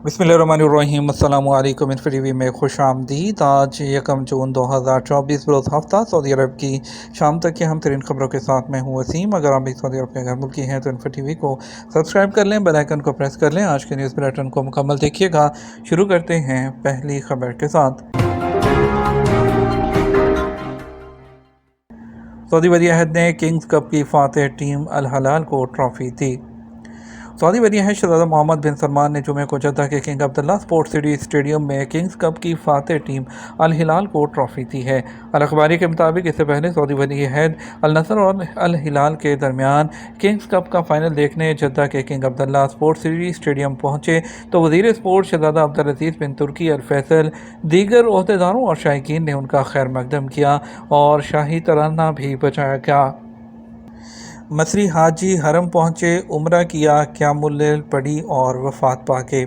बिस्मिल्लाहिर्रहमानिर्रहीम। अस्सलामु अलैकुम। इन्फो टीवी में खुश आमदीद। आज 1 जून 2024 बरोज़ हफ्ता सऊदी अरब की शाम तक की हम तरीन खबरों के साथ मैं हूँ वसीम। अगर आप भी सऊदी अरब के घर मुल्की हैं तो इन्फो टीवी को सब्सक्राइब कर लें, बेल आइकन को प्रेस कर लें। आज के न्यूज़ बुलेटिन को मुकम्मल देखिएगा। शुरू करते हैं पहली खबर के साथ। सऊदी वज़ीर-ए-आज़म ने किंग्स कप की फातेह टीम अल हिलाल को ट्रॉफी दी। सऊदी वज़ीर शहज़ादा मोहम्मद बिन सलमान ने जुमे को जद्दा के king Abdullah sports city stadium में किंग्स कप की फातेह टीम अल हिलाल को ट्रॉफी दी है। अल अखबारी के मुताबिक इससे पहले सऊदी वज़ीर अल नसर और अल हिलाल के दरमियान किंग्स कप का फाइनल देखने जद्दा के king Abdullah sports city stadium पहुंचे तो वज़ीर स्पोर्ट्स शहज़ादा अब्दुल अज़ीज़ बिन तुर्की अल फैसल, दीगर ओहदेदारों और शायकीन ने उनका खैर मकदम किया और शाही तराना भी बजाया गया। मसरी हाजी हरम पहुँचे, उम्रा किया, क़यामुल लैल पढ़ी और वफ़ात पाके।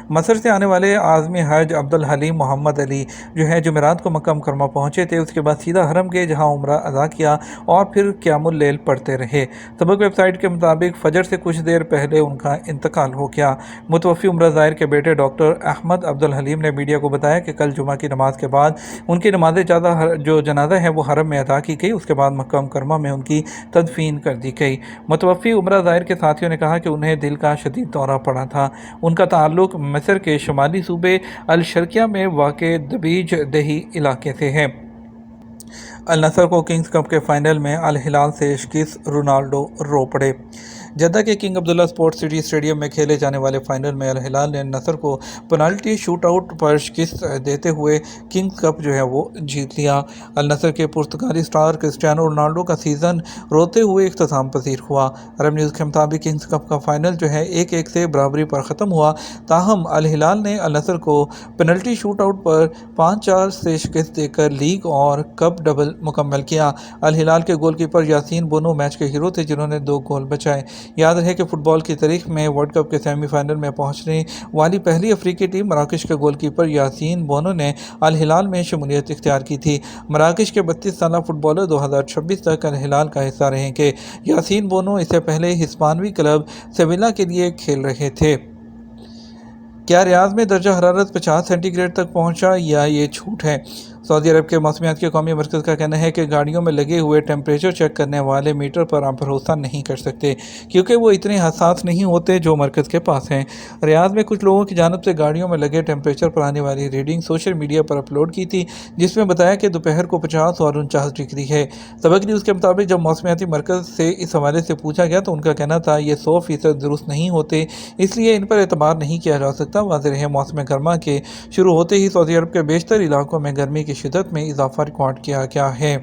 मसर से आने वाले आज़मी हज अब्दुल हलीम मोहम्मद अली जो है जुमेरात को मक्का मुकरमा पहुँचे थे। उसके बाद सीधा हरम गए जहाँ उम्रा अदा किया और फिर क़यामुल लैल पढ़ते रहे। सबक वेबसाइट के मुताबिक फ़जर से कुछ देर पहले उनका इंतकाल हो गया। मुतवफ़ी उम्रा ज़ाहिर के बेटे डॉक्टर अहमद अब्दुल हलीम ने मीडिया को बताया कि कल जुमा की नमाज के बाद उनकी नमाज जो जनाजा है वो हरम में अदा की गई। उसके बाद मक्का मुकरमा में उनकी तदफीन कर दी गई। मुतवफ़ी उम्रा ज़ाहिर के साथियों ने कहा कि उन्हें दिल का शदीद दौरा पड़ा था। उनका ताल्लुक़ मिस्र के शुमाली सूबे अल शर्किया में वाक़े दबीज दही इलाके से है। अल नसर को किंग्स कप के फाइनल में अल हिलाल से शिकस्त, रोनाल्डो रो पड़े। जद्दा के king Abdullah sports city stadium में खेले जाने वाले फाइनल में अल हिलाल ने नसर को पेनल्टी शूटआउट पर शिकस्त देते हुए किंग्स कप जो है वो जीत लिया। अल नसर के पुर्तगाली स्टार क्रिस्टियानो रोनाल्डो का सीज़न रोते हुए इख्तिताम पसीर हुआ। अरब न्यूज़ के मुताबिक किंग्स कप का फाइनल जो है 1-1 से बराबरी पर ख़त्म हुआ। ताहम अल हिलाल ने अल नसर को पेनल्टी शूटआउट पर 5-4 से शिकस्त देकर लीग और कप डबल मुकम्मल किया। अल हिलाल के गोलकीपर यासीन बोनो मैच के हीरो थे जिन्होंने 2 गोल बचाए। याद रहे कि फुटबॉल की तारीख में वर्ल्ड कप के सेमीफाइनल में पहुंचने वाली पहली अफ्रीकी टीम मराकश के गोलकीपर यासीन बोनो ने अल हिलाल में शमूलियत इख्तियार की थी। मराकश के 32 साला फुटबॉलर 2026 तक अल हिलाल का हिस्सा रहेंगे। यासीन बोनो इससे पहले हिस्पानवी क्लब सेविला के लिए खेल रहे थे। क्या रियाद में दर्जा हरारत 50 सेंटीग्रेड तक पहुंचा या ये झूठ है? सऊदी अरब के मौसमियात के कौमी मरकज़ का कहना है कि गाड़ियों में लगे हुए टेम्परेचर चेक करने वाले मीटर पर आप भरोसा नहीं कर सकते क्योंकि वो इतने हसास नहीं होते जो मरकज़ के पास हैं। रियाद में कुछ लोगों की जानब से गाड़ियों में लगे टेम्परेचर पर आने वाली रीडिंग सोशल मीडिया पर अपलोड की थी जिसमें बताया कि दोपहर को 50 और 49 डिग्री है। सबक न्यूज़ के मुताबिक जब मौसमियाती मरकज़ से इस हवाले से पूछा गया तो उनका कहना था ये 100% दुरुस्त नहीं होते, इसलिए इन पर एतबार नहीं किया जा सकता। वाज़ेह रहे मौसम गर्मा के शुरू होते ही सऊदी अरब के बेशतर इलाकों में गर्मी की शिदत में इजाफा रिकॉर्ड किया गया है।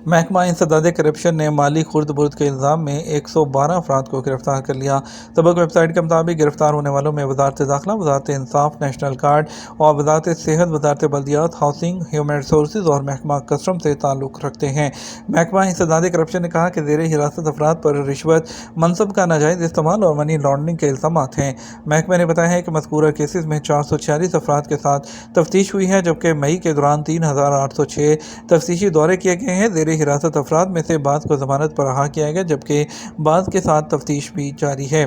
महकमा इंसदाद करप्शन ने माली खुर्द बुर्द के इल्ज़ाम में 112 अफराद को गिरफ्तार कर लिया। सबक वेबसाइट के मुताबिक गिरफ्तार होने वालों में वजारत दाखिला, वजारत इंसाफ, नेशनल गार्ड और वजारत सेहत, वजारत बल्दियात, हाउसिंग, ह्यूमन रिसोर्सेज और महकमा कस्टम से ताल्लुक़ रखते हैं। महकमा इंसदाद करप्शन ने कहा कि ज़ेर हिरासत अफराद पर रिश्वत, मनसब का नाजायज़ इस्तेमाल और मनी लॉन्ड्रिंग के इल्ज़ामात हैं। महकमे ने बताया है कि मज़कूरा केसेस में 446 अफराद के साथ तफ्तीश हुई है जबकि मई के दौरान 3806 तफ्तीशी दौरे किए गए हैं। ज़ेर हिरासत अफराद में से बाज़ को ज़मानत पर रहा किया गया जबकि बाज़ के साथ तफ्तीश भी जारी है।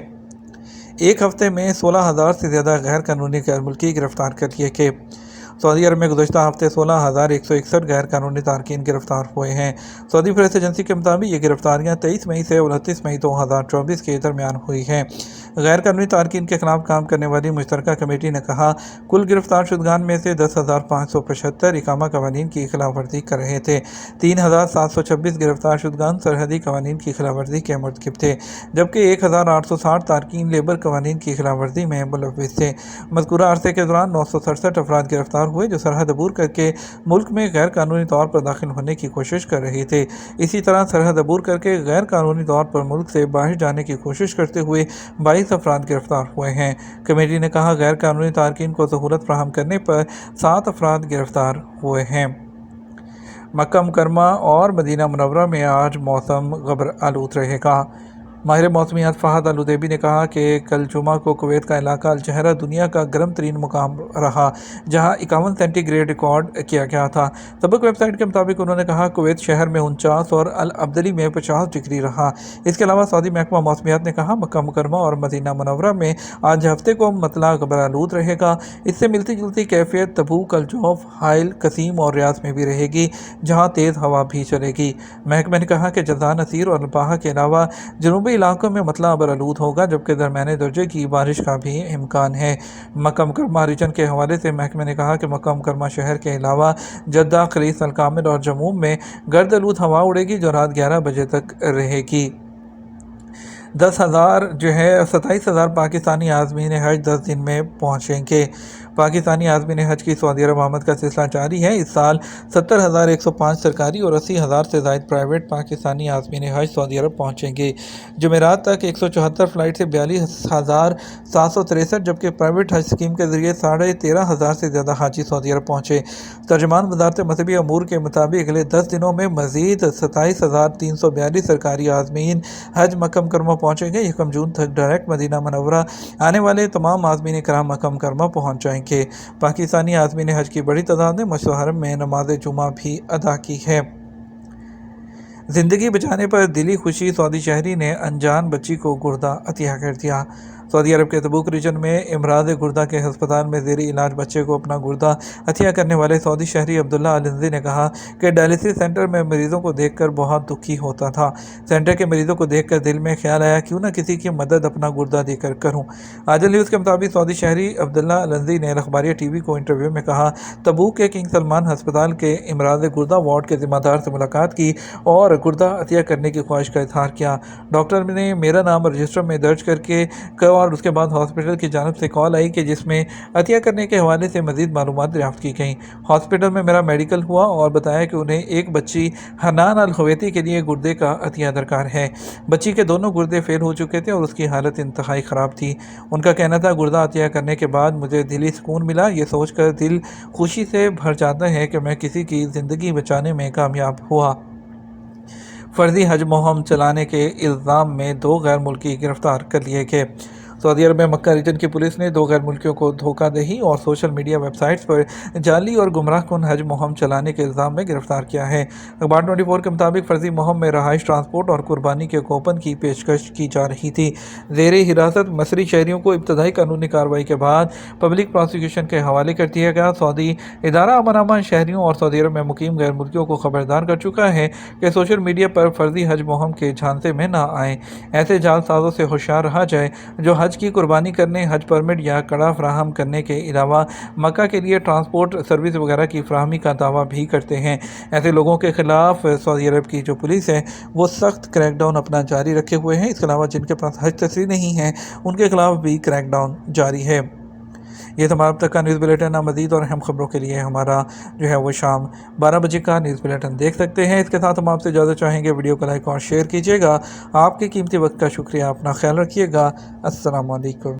एक हफ्ते में 16,000 से ज़्यादा गैर कानूनी गैर मुल्की गिरफ्तार कर लिए गए। सऊदी अरब में गुज़श्ता हफ्ते 16,161 गैर कानूनी तारकीन गिरफ्तार हुए हैं। सऊदी प्रेस एजेंसी के मुताबिक ये गिरफ्तारियाँ 23 मई से 29 मई 2024 के दरमियान हुई हैं। गैर कानूनी तारकीन के खिलाफ काम करने वाली मुश्तरका कमेटी ने कहा कुल गिरफ्तार शुदगान में से 10,575 इकामा कवानीन की खिलाफ वर्जी कर रहे थे। 3,726 गिरफ्तार शुदगान सरहदी कवानीन की खिलाफ वर्जी के मुर्तकिब थे जबकि 1,860 तारकीन लेबर कवानीन की खिलाफ वर्जी में मुलव्विस थे। मज़कूरा अरसे के दौरान 967 अफराद गिरफ्तार हुए जो सरहद अबूर करके मुल्क में गैर कानूनी तौर पर दाखिल होने की कोशिश कर रहे थे। इसी तरह सरहद अबूर करके गैर कानूनी तौर पर मुल्क से बाहर जाने की कोशिश करते हुए 22 अफराद गिरफ्तार हुए हैं। कमेटी ने कहा गैर कानूनी तारकीन को सहूलत फराहम करने पर 7 अफराद गिरफ्तार हुए हैं। मक्का मुकरमा और मदीना मुनव्वरा में आज मौसम गबर आलूद रहेगा। ماہر موسمیات فہد الودیبی نے کہا کہ کل جمعہ کو کویت کا علاقہ الجہرہ دنیا کا گرم ترین مقام رہا، جہاں 51 سینٹی گریڈ ریکارڈ کیا گیا تھا۔ سبق ویب سائٹ کے مطابق انہوں نے کہا کویت شہر میں 49 اور العبدلی میں 50 ڈگری رہا۔ اس کے علاوہ سعودی محکمہ موسمیات نے کہا مکہ مکرمہ اور مدینہ منورہ میں آج ہفتے کو مطلع غبار آلود رہے گا۔ اس سے ملتی جلتی کیفیت تبوک، الجوف، حائل، قصیم اور ریاض میں بھی رہے گی، جہاں تیز ہوا بھی چلے گی۔ محکمہ نے کہا کہ جازان، نصیر اور الباحہ کے علاوہ جنوبی علاقوں میں مطلع غبار آلود ہوگا، جبکہ درمیانے درجے کی بارش کا بھی امکان ہے۔ مکہ مکرمہ ریجن کے حوالے سے محکمہ نے کہا کہ مکہ مکرمہ شہر کے علاوہ جدہ، خلیج الکامل اور جموم میں گرد آلود ہوا اڑے گی، جو رات 11 بجے تک رہے گی۔ 27,000 پاکستانی عازمین حج 10 دن میں پہنچیں گے۔ پاکستانی عازمین حج کی سعودی عرب آمد کا سلسلہ جاری ہے۔ اس سال 70,105 سرکاری اور 80,000 سے زائد پرائیویٹ پاکستانی عازمین حج سعودی عرب پہنچیں گے۔ جمعرات تک 174 فلائٹ سے 42,763، جبکہ پرائیویٹ حج اسکیم کے ذریعے 13,500 سے زیادہ حاجی سعودی عرب پہنچے۔ ترجمان وزارت مذہبی امور کے مطابق اگلے 10 دنوں میں مزید 27,342 سرکاری عازمین حج مکہ مکرمہ پہنچیں گے۔ 1 جون تک ڈائریکٹ مدینہ منورہ آنے والے تمام عازمین کرام مکہ مکرمہ پہنچ جائیں گے۔ پاکستانی عازمین حج کی بڑی تعداد نے مسجد حرم میں نماز جمعہ بھی ادا کی ہے۔ زندگی بچانے پر دلی خوشی، سعودی شہری نے انجان بچی کو گردہ عطیہ کر دیا۔ سعودی عرب کے تبوک ریجن میں امراض گردہ کے ہسپتال میں زیر علاج بچے کو اپنا گردہ عطیہ کرنے والے سعودی شہری عبداللہ النزی نے کہا کہ ڈائلسس سینٹر میں مریضوں کو دیکھ کر بہت دکھی ہوتا تھا۔ سینٹر کے مریضوں کو دیکھ کر دل میں خیال آیا کیوں نہ کسی کی مدد اپنا گردہ دے کر کروں۔ آجل نیوز کے مطابق سعودی شہری عبداللہ النزی نے اخباریہ ٹی وی کو انٹرویو میں کہا تبوک کے کنگ سلمان ہسپتال کے امراض گردہ وارڈ کے ذمہ دار سے ملاقات کی اور گردہ عطیہ کرنے کی خواہش کا اظہار کیا۔ ڈاکٹر نے میرا نام رجسٹر میں درج کر کے اور اس کے بعد ہاسپٹل کی جانب سے کال آئی کہ جس میں عطیہ کرنے کے حوالے سے مزید معلومات دریافت کی گئیں۔ ہاسپٹل میں میرا میڈیکل ہوا اور بتایا کہ انہیں ایک بچی حنان الخویتی کے لیے گردے کا عطیہ درکار ہے۔ بچی کے دونوں گردے فیل ہو چکے تھے اور اس کی حالت انتہائی خراب تھی۔ ان کا کہنا تھا گردہ عطیہ کرنے کے بعد مجھے دلی سکون ملا، یہ سوچ کر دل خوشی سے بھر جاتا ہے کہ میں کسی کی زندگی بچانے میں کامیاب ہوا۔ فرضی حج مہم چلانے کے الزام میں 2 غیر ملکی گرفتار کر لیے گئے۔ سعودی عرب میں مکہ ریجن کی پولیس نے 2 غیر ملکیوں کو دھوکہ دہی اور سوشل میڈیا ویب سائٹس پر جعلی اور گمراہ کن حج مہم چلانے کے الزام میں گرفتار کیا ہے۔ اخبار 24 کے مطابق فرضی مہم میں رہائش، ٹرانسپورٹ اور قربانی کے کوپن کی پیشکش کی جا رہی تھی۔ زیر حراست مصری شہریوں کو ابتدائی قانونی کارروائی کے بعد پبلک پراسیکیوشن کے حوالے کر دیا گیا۔ سعودی ادارہ امن شہریوں اور سعودی عرب میں مقیم غیر ملکیوں کو خبردار کر چکا ہے کہ سوشل میڈیا پر فرضی حج مہم کے جھانسے میں نہ آئیں۔ ایسے جعل سازوں سے ہوشیار رہا جائے جو حج کی قربانی کرنے، حج پرمٹ یا کڑا فراہم کرنے کے علاوہ مکہ کے لیے ٹرانسپورٹ سروس وغیرہ کی فراہمی کا دعویٰ بھی کرتے ہیں۔ ایسے لوگوں کے خلاف سعودی عرب کی جو پولیس ہے وہ سخت کریک ڈاؤن اپنا جاری رکھے ہوئے ہیں۔ اس کے علاوہ جن کے پاس حج تصریح نہیں ہے ان کے خلاف بھی کریک ڈاؤن جاری ہے۔ یہ تمام اب تک کا نیوز بلیٹن۔ مزید اور اہم خبروں کے لیے ہمارا وہ شام 12 بجے کا نیوز بلیٹن دیکھ سکتے ہیں۔ اس کے ساتھ ہم آپ سے اجازت چاہیں گے، ویڈیو کو لائک اور شیئر کیجیے گا۔ آپ کے قیمتی وقت کا شکریہ، اپنا خیال رکھیے گا۔ السلام علیکم۔